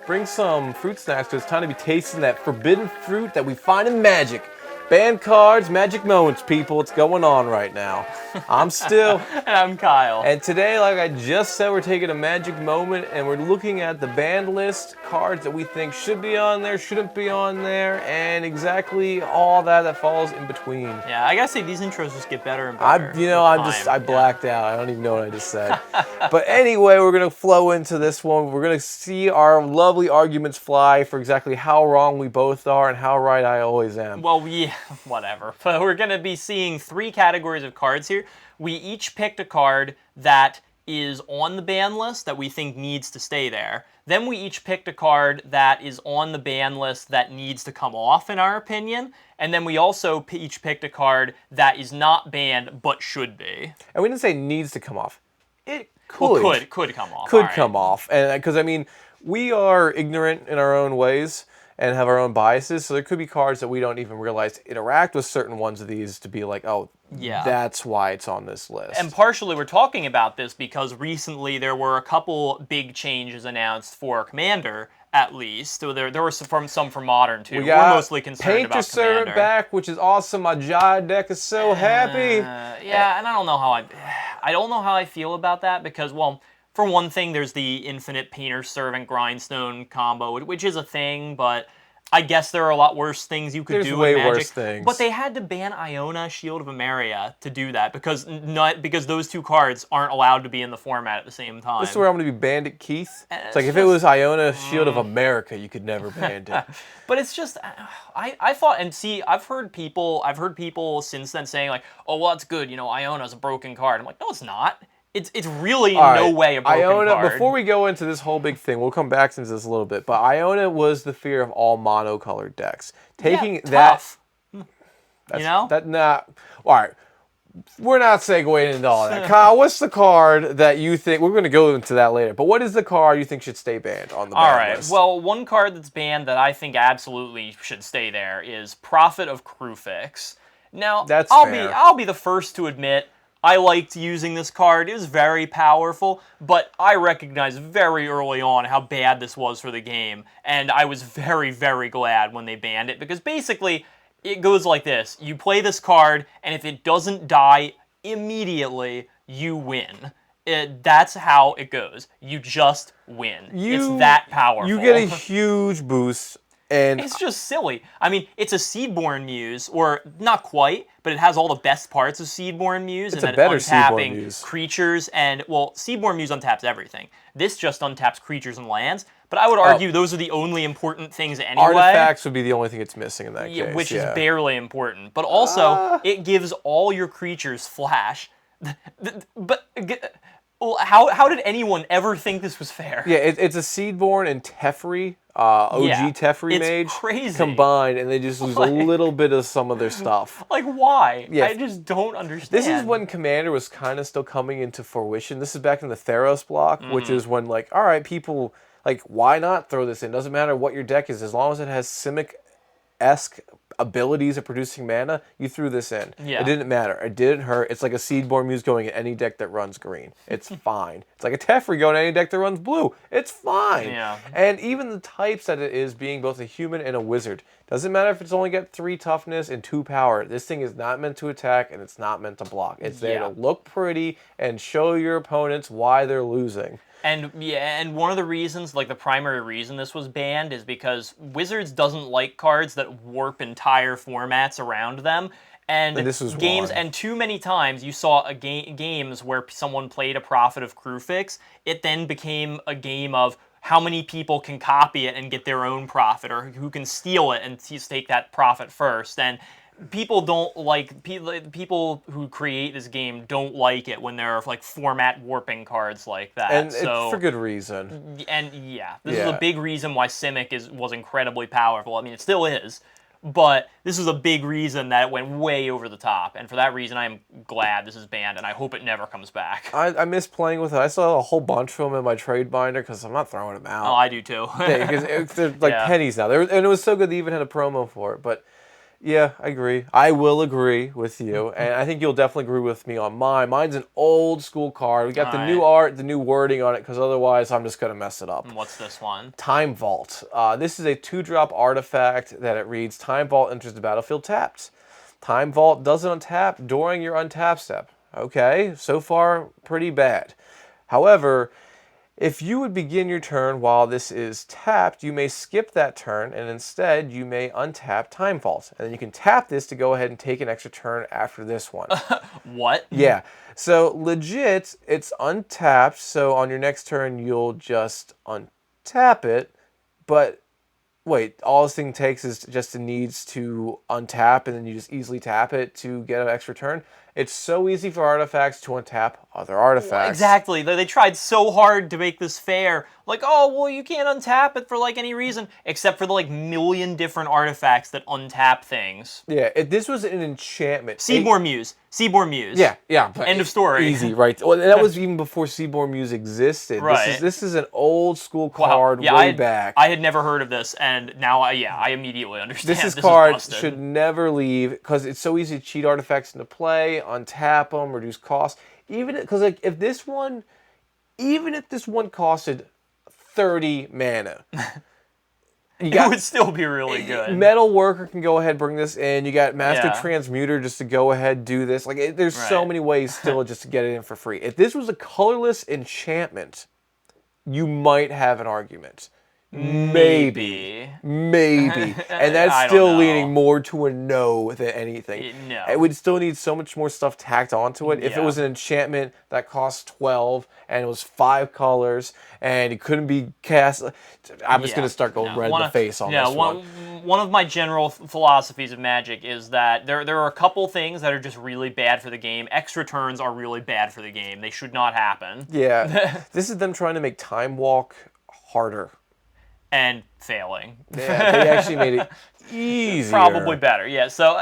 bring some fruit snacks because it's time to be tasting that forbidden fruit that we find in Magic. Band cards, magic moments, people. It's going on right now. I'm Still. And I'm Kyle. And today, like I just said, we're taking a magic moment and we're looking at the banned list, cards that we think should be on there, shouldn't be on there, and exactly all that falls in between. Yeah, I gotta say, these intros just get better and better. I blacked out. I don't even know what I just said. But anyway, we're going to flow into this one. We're going to see our lovely arguments fly for exactly how wrong we both are and how right I always am. Well, yeah, whatever. But we're going to be seeing 3 categories of cards here. We each picked a card that is on the ban list that we think needs to stay there. Then we each picked a card that is on the ban list that needs to come off, in our opinion. And then we also each picked a card that is not banned but should be. And we didn't say needs to come off. It could. Well, could come off. Could come off. And because, I mean, we are ignorant in our own ways and have our own biases, so there could be cards that we don't even realize interact with certain ones of these to be like, oh, yeah, that's why it's on this list. And partially we're talking about this because recently there were a couple big changes announced for Commander, at least. So there were some for Modern, too. We're mostly concerned about Commander. Servant back, which is awesome. My Jai deck is so happy. Yeah, and I don't know how I feel about that because, well, for one thing, there's the infinite Painter Servant Grindstone combo, which is a thing, but I guess there are a lot worse things you could do way in Magic. Worse things. But they had to ban Iona, Shield of Emeria to do that because those 2 cards aren't allowed to be in the format at the same time. This is where I'm going to be Bandit Keith. It's like if it was Iona, Shield of America, you could never ban it. But it's just, I thought, and see, I've heard people since then saying like, oh, well, that's good, Iona's a broken card. I'm like, no, it's not. It's really no way a broken Iona, card. Before we go into this whole big thing, we'll come back to this a little bit, but Iona was the fear of all monocolored decks. Taking tough. All right, we're not segueing into all that. Kyle, what's the card that you think, we're going to go into that later, but what is the card you think should stay banned on the ban list? Well, one card that's banned that I think absolutely should stay there is Prophet of Kruphix. Now, I'll be the first to admit, I liked using this card. It was very powerful, but I recognized very early on how bad this was for the game, and I was very, very glad when they banned it, because basically, it goes like this. You play this card, and if it doesn't die immediately, you win. That's how it goes. You just win. It's that powerful. You get a huge boost. And it's just silly. I mean, it's a Seedborn Muse, or not quite, but it has all the best parts of Seedborn Muse. It's a better Seedborn Muse. Creatures, and, well, Seedborn Muse untaps everything. This just untaps creatures and lands, but I would argue those are the only important things anyway. Artifacts would be the only thing it's missing in that case. Which is barely important. But also, it gives all your creatures flash. But how did anyone ever think this was fair? Yeah, it's a Seedborn and Teferi. OG Teferi Mage crazy. Combined, and they just lose a little bit of some of their stuff. Like, why? Yeah. I just don't understand. This is when Commander was kind of still coming into fruition. This is back in the Theros block, which is when, like, all right, people, like, why not throw this in? Doesn't matter what your deck is, as long as it has Simic-esque abilities of producing mana, you threw this in. Yeah. It didn't matter. It didn't hurt. It's like a Seedborn Muse going in any deck that runs green. It's fine. It's like a Teferi going in any deck that runs blue. It's fine. Yeah. And even the types that it is, being both a human and a wizard, doesn't matter if it's only got 3 toughness and 2 power. This thing is not meant to attack, and it's not meant to block. It's there to look pretty and show your opponents why they're losing. And one of the reasons, like the primary reason this was banned, is because Wizards doesn't like cards that warp entire formats around them. And this was games, one. and too many times you saw games where someone played a Prophet of Kruphix. It then became a game of how many people can copy it and get their own Prophet, or who can steal it and take that Prophet first. And people don't like, people who create this game don't like it when there are like format warping cards like that. And so, for good reason. And this is a big reason why Simic was incredibly powerful. I mean, it still is. But this is a big reason that it went way over the top. And for that reason, I'm glad this is banned, and I hope it never comes back. I miss playing with it. I still have a whole bunch of them in my trade binder because I'm not throwing them out. Oh, I do too. Because they're like pennies now. And it was so good they even had a promo for it. But Yeah, I agree. I will agree with you, and I think you'll definitely agree with me on mine. Mine's an old school card. We got the new art, the new wording on it, because otherwise I'm just gonna mess it up. What's this one? Time Vault. This is a 2-drop artifact that it reads: Time Vault enters the battlefield tapped. Time Vault doesn't untap during your untap step. Okay, so far pretty bad. However, if you would begin your turn while this is tapped, you may skip that turn, and instead you may untap Time Vault. And then you can tap this to go ahead and take an extra turn after this one. What? Yeah. So legit, it's untapped, so on your next turn you'll just untap it, but wait, all this thing takes is just it needs to untap, and then you just easily tap it to get an extra turn. It's so easy for artifacts to untap other artifacts. Exactly. They tried so hard to make this fair. Like, oh, well, you can't untap it for, like, any reason, except for the, like, million different artifacts that untap things. Yeah, this was an enchantment. Seaborn Muse. Seaborn Muse. Yeah. End of story. Easy, right? Well, that was even before Seaborn Muse existed. Right. This is an old school card way back. I had never heard of this, and now, I immediately understand. This card should never leave, because it's so easy to cheat artifacts into play, untap them, reduce cost. Even because, like, if this one costed 30 mana. It would still be really good. Metal Worker can go ahead and bring this in. You got Master Transmuter just to go ahead and do this. Like, there's so many ways still just to get it in for free. If this was a colorless enchantment, you might have an argument. Maybe. And that's still leaning more to a no than anything. No. It would still need so much more stuff tacked onto it. If it was an enchantment that cost 12 and it was 5 colors and it couldn't be cast, I'm just going to start going red in the face on this one. One of my general philosophies of Magic is that there are a couple things that are just really bad for the game. Extra turns are really bad for the game. They should not happen. Yeah. This is them trying to make Time Walk harder. And failing. Yeah, they actually made it easier. Probably better, yeah. So,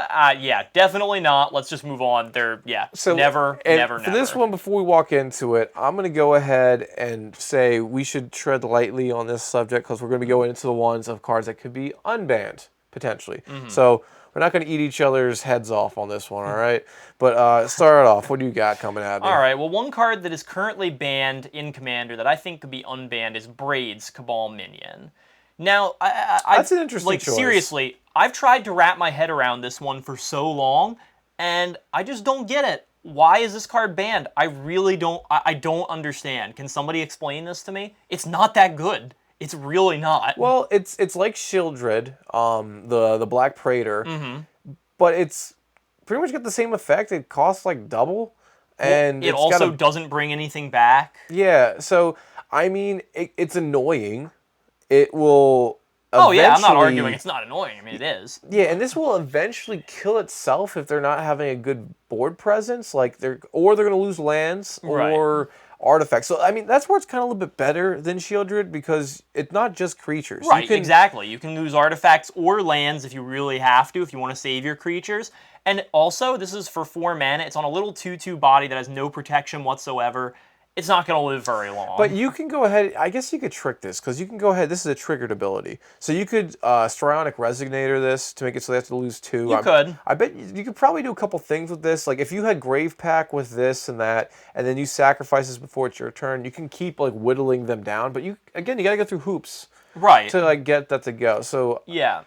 definitely not. Let's just move on. Never. For this one, before we walk into it, I'm going to go ahead and say we should tread lightly on this subject, because we're going to be going into the ones of cards that could be unbanned, potentially. So, we're not going to eat each other's heads off on this one, all right? But start off. What do you got coming at me? All right. Well, one card that is currently banned in Commander that I think could be unbanned is Braid's Cabal Minion. Now, that's an interesting choice. Seriously, I've tried to wrap my head around this one for so long, and I just don't get it. Why is this card banned? I really don't. I don't understand. Can somebody explain this to me? It's not that good. It's really not. Well, it's like Shieldred, the Black Praetor, but it's pretty much got the same effect. It costs like double, and it also doesn't bring anything back. Yeah, so I mean, it's annoying. It will. Oh yeah, I'm not arguing. It's not annoying. I mean, it is. Yeah, and this will eventually kill itself if they're not having a good board presence. Like they're going to lose lands or artifacts. So I mean, that's where it's kind of a little bit better than Shieldred, because it's not just creatures. Right. Exactly. You can lose artifacts or lands if you really have to, if you want to save your creatures. And also, this is for 4 mana. It's on a little 2/2 body that has no protection whatsoever. It's not going to live very long. But you can go ahead, I guess you could trick this, because you can go ahead, this is a triggered ability. So you could Strionic Resignator this to make it so they have to lose 2. You could. I bet you could probably do a couple things with this. Like if you had Grave Pack with this and that, and then you sacrifice this before it's your turn, you can keep like whittling them down. But you got to go through hoops. Right. To like get that to go. So yeah.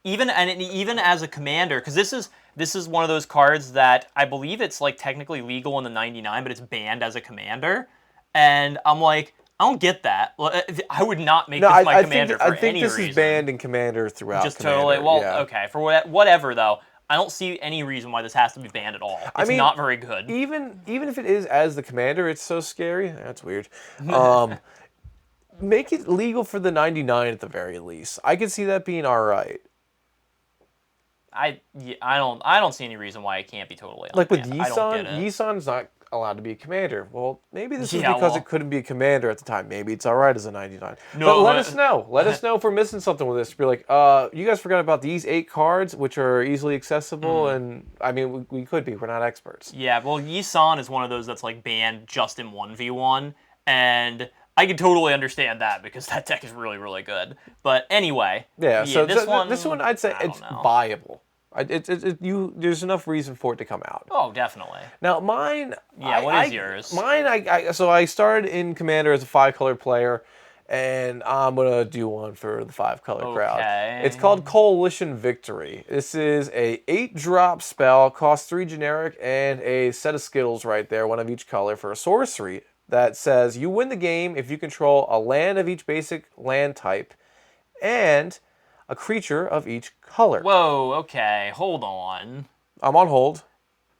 Even as a commander, because this is one of those cards that I believe it's like technically legal in the 99, but it's banned as a commander, and I'm like, I don't get that. I would not make this my commander for any reason. I think this is banned in Commander throughout. Just Commander. Totally. Well, okay, for whatever though. I don't see any reason why this has to be banned at all. It's not very good. Even if it is as the commander, it's so scary. That's weird. Make it legal for the 99 at the very least. I could see that being all right. I don't see any reason why it can't be totally unbanned. Like with Yisan's not allowed to be a commander. Well, maybe this is because it couldn't be a commander at the time. Maybe it's all right as a 99. No, but let us know. Let us know if we're missing something with this. Be like, you guys forgot about these 8 cards, which are easily accessible, and I mean, we could be. We're not experts. Yeah, well, Yisan is one of those that's like banned just in 1v1, and I can totally understand that because that deck is really, really good. But anyway, so this one I'd say it's viable. There's enough reason for it to come out. Oh, definitely. Now mine. Yeah, what is yours? Mine. So I started in Commander as a 5-color player, and I'm gonna do one for the 5-color crowd. It's called Coalition Victory. This is a 8-drop spell, costs 3 generic, and a set of Skittles right there, one of each color for a sorcery that says you win the game if you control a land of each basic land type, and a creature of each color. Whoa, okay, hold on. I'm on hold.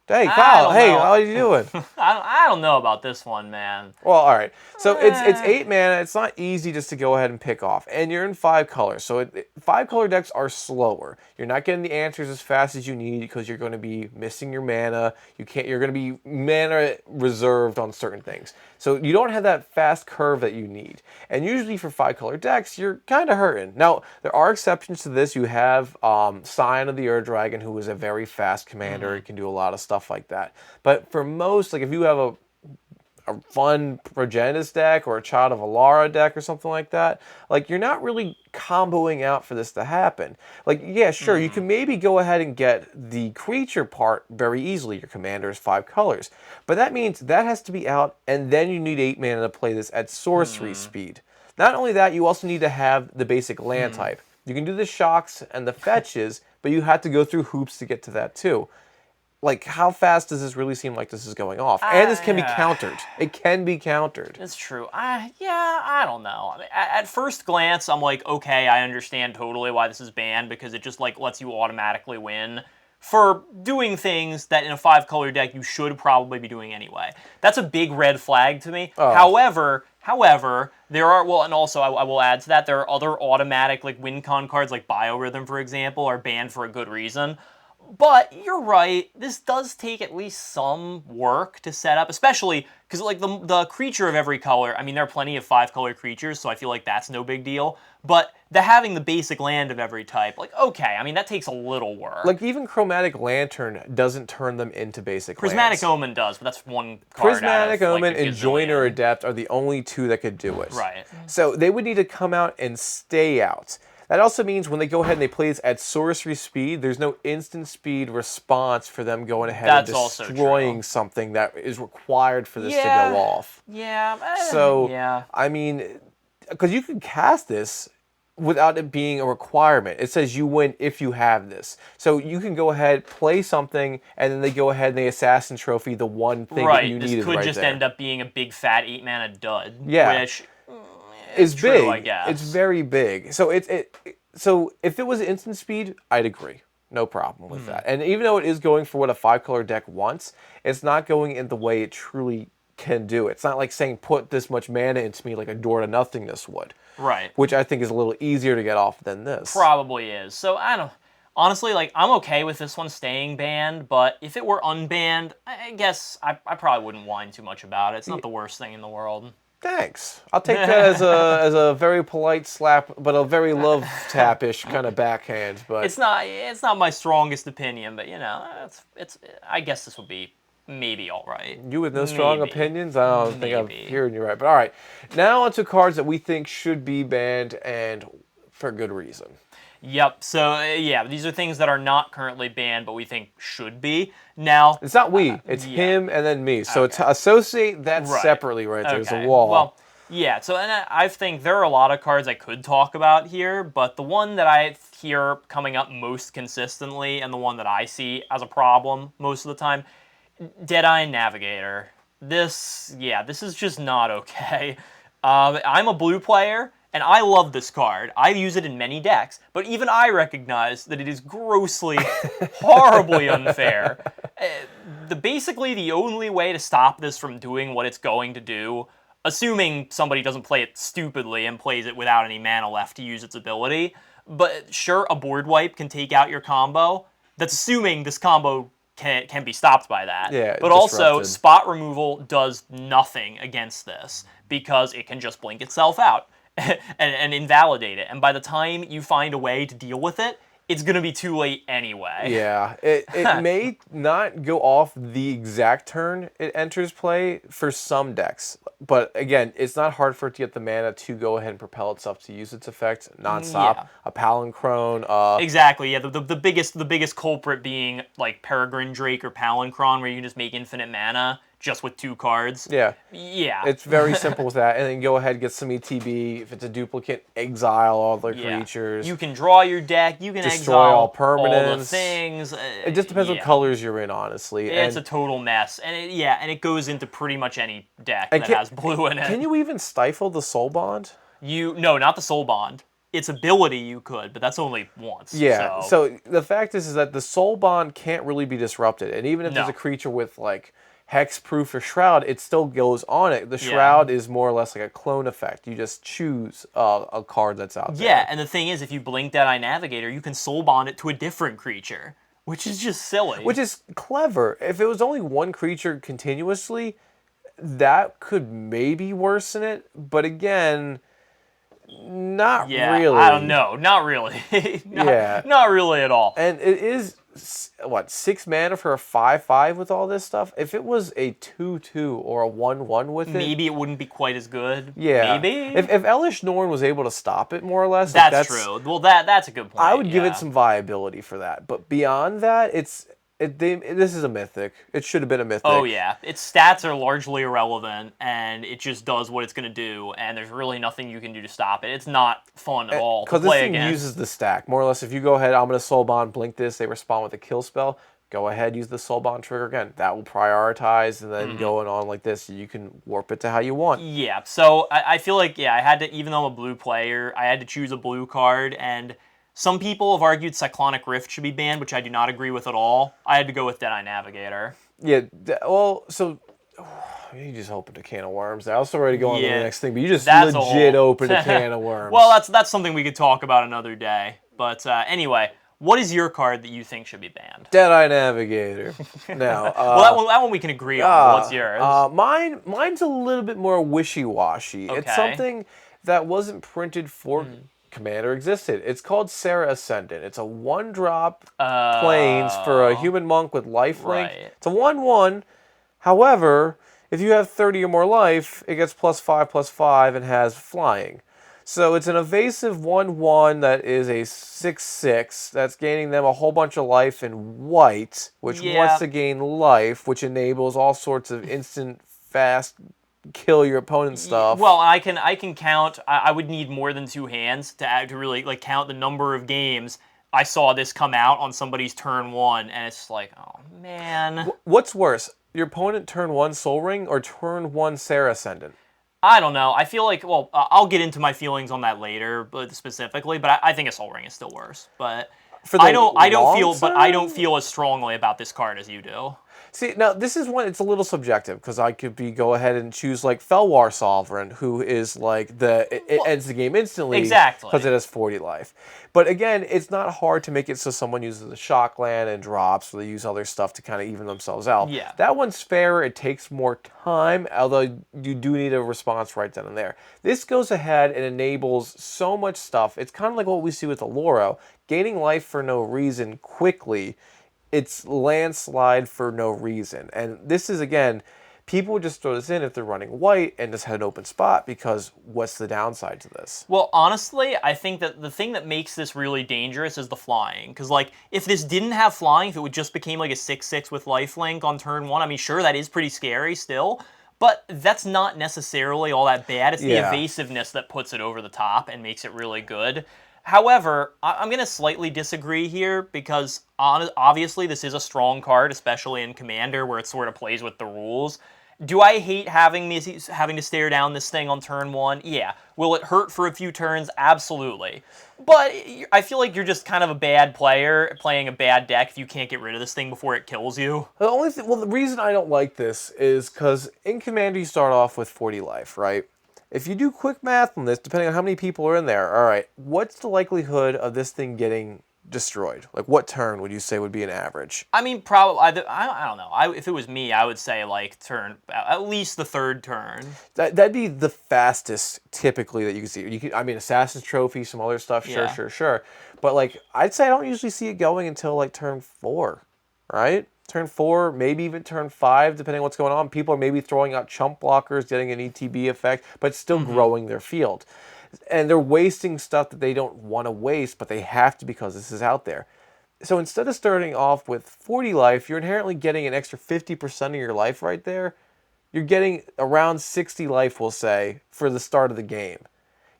Hey, Kyle. Hey, how are you doing? I don't know about this one, man. Well, all right. So it's 8 mana. It's not easy just to go ahead and pick off. And you're in 5 colors. So 5-color decks are slower. You're not getting the answers as fast as you need because you're going to be missing your mana. You're going to be mana reserved on certain things. So you don't have that fast curve that you need. And usually for 5-color decks, you're kind of hurting. Now, there are exceptions to this. You have Scion of the Ur Dragon, who is a very fast commander. He can do a lot of stuff like that. But for most, like if you have a fun Progenitus deck or a Child of Alara deck or something like that, like you're not really comboing out for this to happen. Like, yeah, sure, you can maybe go ahead and get the creature part very easily. Your commander is 5 colors. But that means that has to be out, and then you need 8 mana to play this at sorcery speed. Not only that, you also need to have the basic land type. You can do the shocks and the fetches, but you have to go through hoops to get to that too. Like, how fast does this really seem like this is going off? And this can be countered. It can be countered. It's true. I don't know. I mean, at first glance, I'm like, okay, I understand totally why this is banned, because it just, like, lets you automatically win for doing things that in a 5-color deck you should probably be doing anyway. That's a big red flag to me. Oh. However, there are, well, and also I will add to that, there are other automatic, like, win con cards, like Biorhythm, for example, are banned for a good reason. But you're right, this does take at least some work to set up, especially because like the creature of every color, I mean, there are plenty of 5-color creatures, so I feel like that's no big deal. But having the basic land of every type, like, okay, I mean, that takes a little work. Like, even Chromatic Lantern doesn't turn them into basic Prismatic lands. Omen does, but that's one card Prismatic out of, Omen like, and Joiner Adept are the only 2 that could do it. Right. So they would need to come out and stay out. That also means when they go ahead and they play this at sorcery speed, there's no instant speed response for them going ahead and destroying something that is required for this to go off. Yeah. So, yeah. I mean, because you can cast this without it being a requirement. It says you win if you have this. So you can go ahead, play something, and then they go ahead and they Assassin Trophy the one thing that you needed right there. This could just end up being a big fat 8-mana dud. Yeah. Which... is true, big. I guess. It's very big. So so if it was instant speed, I'd agree. No problem with that. And even though it is going for what a 5-color deck wants, it's not going in the way it truly can do. It's not like saying put this much mana into me like a Door to Nothingness would. Right. Which I think is a little easier to get off than this. Probably is. So I don't... Honestly, like, I'm okay with this one staying banned, but if it were unbanned, I guess I probably wouldn't whine too much about it. It's not the worst thing in the world. Thanks. I'll take that as a very polite slap, but a very love tap-ish kind of backhand. But it's not my strongest opinion, but you know, it's I guess this would be maybe all right. You with no strong opinions? I don't think I'm hearing you right. But all right, now onto cards that we think should be banned and for good reason. Yep. So yeah, these are things that are not currently banned, but we think should be. Now it's not we. It's him and then me. So it's associate that separately right there. There's a wall. Well, yeah. So and I think there are a lot of cards I could talk about here, but the one that I hear coming up most consistently and the one that I see as a problem most of the time, Deadeye Navigator. This is just not okay. I'm a blue player. And I love this card. I use it in many decks, but even I recognize that it is grossly, horribly unfair. Basically, the only way to stop this from doing what it's going to do, assuming somebody doesn't play it stupidly and plays it without any mana left to use its ability, but sure, a board wipe can take out your combo. That's assuming this combo can be stopped by that. Yeah, but also, spot removal does nothing against this, because it can just blink itself out. and invalidate it. And by the time you find a way to deal with it, it's going to be too late anyway. Yeah, it may not go off the exact turn it enters play for some decks, but again, it's not hard for it to get the mana to go ahead and propel itself to use its effect nonstop. Yeah. A Palancrone. Exactly. Yeah. The biggest culprit being like Peregrine Drake or Palancron, where you can just make infinite mana just with 2 cards. Yeah. Yeah. It's very simple with that, and then go ahead and get some ETB. If it's a duplicate, exile all the creatures. You can draw your deck. You can destroy exile all permanents. all the things. It just depends what colors you're in, honestly. It's a total mess, and it goes into pretty much any deck that has blue in it. Can you even stifle the Soul Bond? No, not the Soul Bond. Its ability you could, but that's only once. Yeah. So the fact is that the Soul Bond can't really be disrupted, and even if there's a creature with like hexproof or shroud, it still goes on it. The shroud is more or less like a clone effect. You just choose a card that's out there. Yeah, and the thing is, if you blink Deadeye Navigator, you can soul bond it to a different creature, which is just silly. Which is clever. If it was only one creature continuously, that could maybe worsen it. But again, not really. I don't know. Not really. Not really at all. And it is, what, 6 mana for a 5/5 with all this stuff? If it was a 2/2 or a 1/1 with it, maybe it wouldn't be quite as good. Yeah. Maybe. If Elish Norn was able to stop it more or less. That's true. Well, that's a good point. I would give it some viability for that. But beyond that, this is a mythic. It should have been a mythic. Oh, yeah. Its stats are largely irrelevant, and it just does what it's going to do, and there's really nothing you can do to stop it. It's not fun at all to play against. Because this thing uses the stack. More or less, if you go ahead, I'm going to Soul Bond, blink this, they respond with a kill spell, go ahead, use the Soul Bond trigger again. That will prioritize, and then going on like this, you can warp it to how you want. Yeah, so I feel like, I had to, even though I'm a blue player, I had to choose a blue card, and some people have argued Cyclonic Rift should be banned, which I do not agree with at all. I had to go with Deadeye Navigator. Yeah, well, so you just opened a can of worms. I was ready to go on to the next thing, but you just legit opened a can of worms. Well, that's something we could talk about another day. But anyway, what is your card that you think should be banned? Deadeye Navigator. Now, well, that one we can agree on. What's yours? Mine's a little bit more wishy-washy. Okay. It's something that wasn't printed for Commander existed. It's called Serra Ascendant. It's a 1-drop plains for a human monk with lifelink. Right. It's a 1/1. However, if you have 30 or more life, it gets +5/+5 and has flying. So it's an evasive 1/1 that is a 6/6 that's gaining them a whole bunch of life in white, which wants to gain life, which enables all sorts of instant, fast, kill your opponent stuff. Well, I can count. I would need more than 2 hands to really like count the number of games I saw this come out on somebody's turn 1, and it's like, oh man. What's worse, your opponent turn 1 Soul Ring or turn 1 Serra Ascendant? I don't know. I feel like, well, I'll get into my feelings on that later, but specifically. But I think a Soul Ring is still worse. But I don't feel as strongly about this card as you do. See, now this is one, it's a little subjective, because I could go ahead and choose like Felwar Sovereign, who is like it ends the game instantly. Exactly. Because it has 40 life. But again, it's not hard to make it so someone uses the shock land and drops, or they use other stuff to kind of even themselves out. Yeah. That one's fairer, it takes more time, although you do need a response right then and there. This goes ahead and enables so much stuff. It's kind of like what we see with Aloro, gaining life for no reason quickly. It's landslide for no reason. And this is, again, people would just throw this in if they're running white and just had an open spot, because what's the downside to this? Well, honestly, I think that the thing that makes this really dangerous is the flying. Because, like, if this didn't have flying, if it would just became like a 6/6 with lifelink on turn 1, I mean, sure, that is pretty scary still. But that's not necessarily all that bad. It's the evasiveness that puts it over the top and makes it really good. However, I'm going to slightly disagree here, because obviously this is a strong card, especially in Commander, where it sort of plays with the rules. Do I hate having to stare down this thing on turn 1? Yeah. Will it hurt for a few turns? Absolutely. But I feel like you're just kind of a bad player playing a bad deck if you can't get rid of this thing before it kills you. The reason I don't like this is because in Commander you start off with 40 life, right? If you do quick math on this, depending on how many people are in there, all right, what's the likelihood of this thing getting destroyed? Like, what turn would you say would be an average? I mean, probably. I don't know. If it was me, I would say like turn at least the third turn. That'd be the fastest typically that you can see. I mean, Assassin's Trophy, some other stuff, sure. But like, I'd say I don't usually see it going until like turn 4, right? Turn 4, maybe even turn 5, depending on what's going on. People are maybe throwing out chump blockers, getting an ETB effect, but still growing their field. And they're wasting stuff that they don't want to waste, but they have to because this is out there. So instead of starting off with 40 life, you're inherently getting an extra 50% of your life right there. You're getting around 60 life, we'll say, for the start of the game.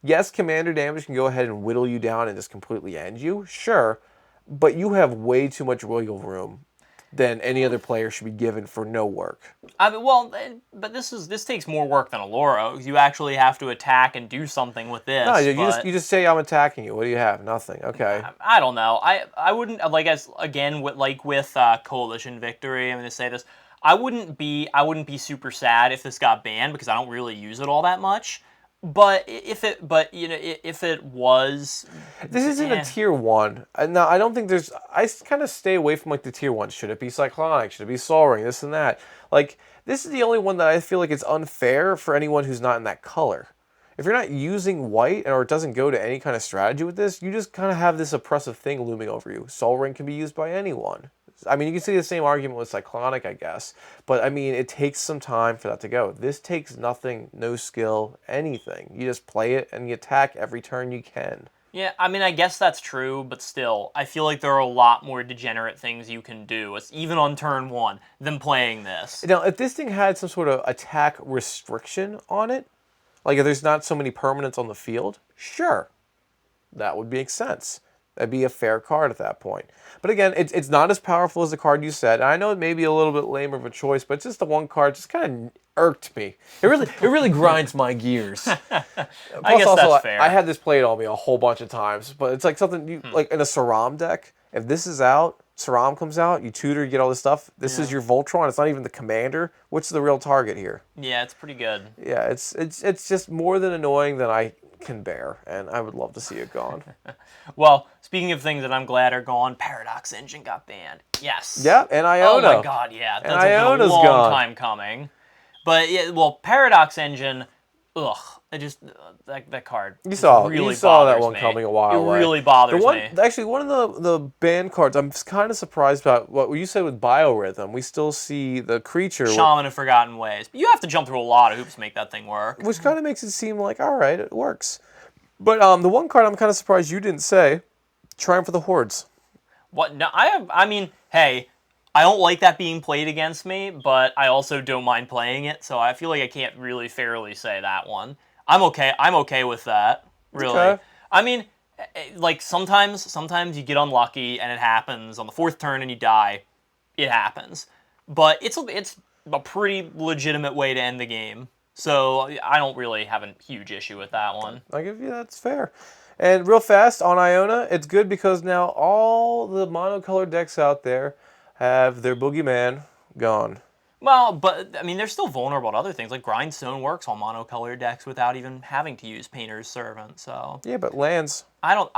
Yes, commander damage can go ahead and whittle you down and just completely end you, sure, but you have way too much wiggle room than any other player should be given for no work. I mean, well, but this takes more work than Alora. You actually have to attack and do something with this. No, you just say I'm attacking you. What do you have? Nothing. Okay. I don't know. I wouldn't with Coalition Victory. I'm going to say this. I wouldn't be super sad if this got banned because I don't really use it all that much. But if it was, this isn't a tier 1. No, I don't think there's. I kind of stay away from like the tier 1. Should it be Cyclonic? Should it be Sol Ring? This and that. Like, this is the only one that I feel like it's unfair for anyone who's not in that color. If you're not using white or it doesn't go to any kind of strategy with this, you just kind of have this oppressive thing looming over you. Sol Ring can be used by anyone. I mean, you can see the same argument with Cyclonic, I guess. But, I mean, it takes some time for that to go. This takes nothing, no skill, anything. You just play it and you attack every turn you can. Yeah, I mean, I guess that's true, but still, I feel like there are a lot more degenerate things you can do, even on turn 1, than playing this. Now, if this thing had some sort of attack restriction on it, like if there's not so many permanents on the field, sure, that would make sense. That'd be a fair card at that point. But again, it's not as powerful as the card you said. I know it may be a little bit lamer of a choice, but it's just the one card just kind of irked me. It really grinds my gears. I guess also, that's fair. I had this played on me a whole bunch of times, but it's like something like in a Saram deck. If this is out, Saram comes out, you tutor, you get all this stuff. This is your Voltron. It's not even the commander. What's the real target here? Yeah, it's pretty good. Yeah, it's just more than annoying than I can bear, and I would love to see it gone. Well, speaking of things that I'm glad are gone, Paradox Engine got banned. Yes. Yeah, and Iona. Oh my god, yeah. That's been a long time coming. But yeah, well, Paradox Engine, ugh. I just that card. You saw that one me. coming a while away. It really bothers me. Actually, one of the banned cards, I'm kind of surprised about what you said with Biorhythm. We still see the creature. Shaman of Forgotten Ways. But you have to jump through a lot of hoops to make that thing work. Which kind of makes it seem like, all right, it works. But the one card I'm kind of surprised you didn't say, Triumph of the Hordes. What? No, I mean, hey, I don't like that being played against me, but I also don't mind playing it, so I feel like I can't really fairly say that one. I'm okay with that, really. Okay. I mean, like, sometimes you get unlucky and it happens on the 4th turn and you die. It happens. But it's a pretty legitimate way to end the game. So I don't really have a huge issue with that one. I give you that's fair. And real fast, on Iona, it's good because now all the monocolored decks out there have their boogeyman gone. Well, but, I mean, they're still vulnerable to other things. Like, Grindstone works on monocolored decks without even having to use Painter's Servant, so... Yeah, but lands... I don't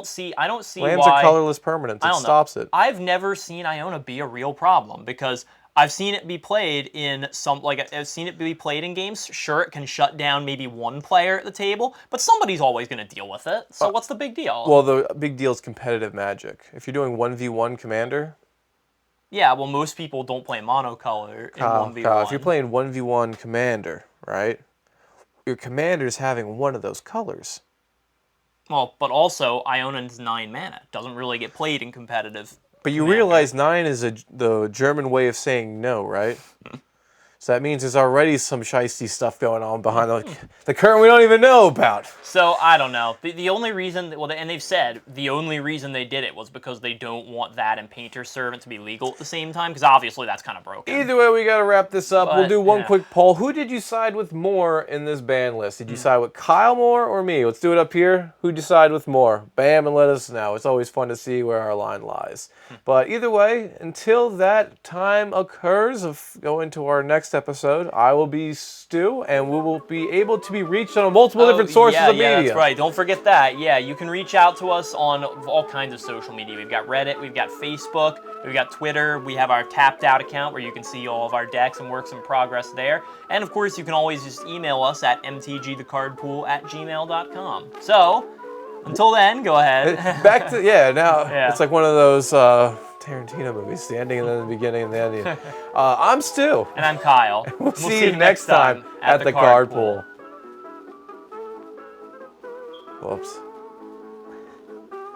see lands why... Lands are colorless permanents. It stops it. I've never seen Iona be a real problem, because I've seen it be played in I've seen it be played in games. Sure, it can shut down maybe one player at the table, but somebody's always going to deal with it, so what's the big deal? Well, the big deal is competitive Magic. If you're doing 1v1 Commander... Yeah, well, most people don't play monocolor in 1v1. If you're playing 1v1 Commander, right, your Commander's having one of those colors. Well, but also, Iona's 9 mana. Doesn't really get played in competitive But you realize 9 is the German way of saying no, right? So that means there's already some shiesty stuff going on behind the curtain we don't even know about. So, I don't know. The only reason, and they've said, the only reason they did it was because they don't want that and Painter's Servant to be legal at the same time, because obviously that's kind of broken. Either way, we got to wrap this up. We'll do one quick poll. Who did you side with more in this ban list? Did you side with Kyle more or me? Let's do it up here. Who'd you side with more? Bam, and let us know. It's always fun to see where our line lies. But either way, until that time occurs of going to our next next episode, I will be Stu, and we will be able to be reached on multiple different sources of media. Yeah, that's right. Don't forget that. Yeah, you can reach out to us on all kinds of social media. We've got Reddit, we've got Facebook, we've got Twitter, we have our Tapped Out account where you can see all of our decks and works in progress there. And of course, you can always just email us at mtgthecardpool@gmail.com. So, until then, go ahead. Back to, it's like one of those Tarantino movies, the ending and then the beginning and the ending. I'm Stu. And I'm Kyle. We'll see you next time at the card pool. Whoops.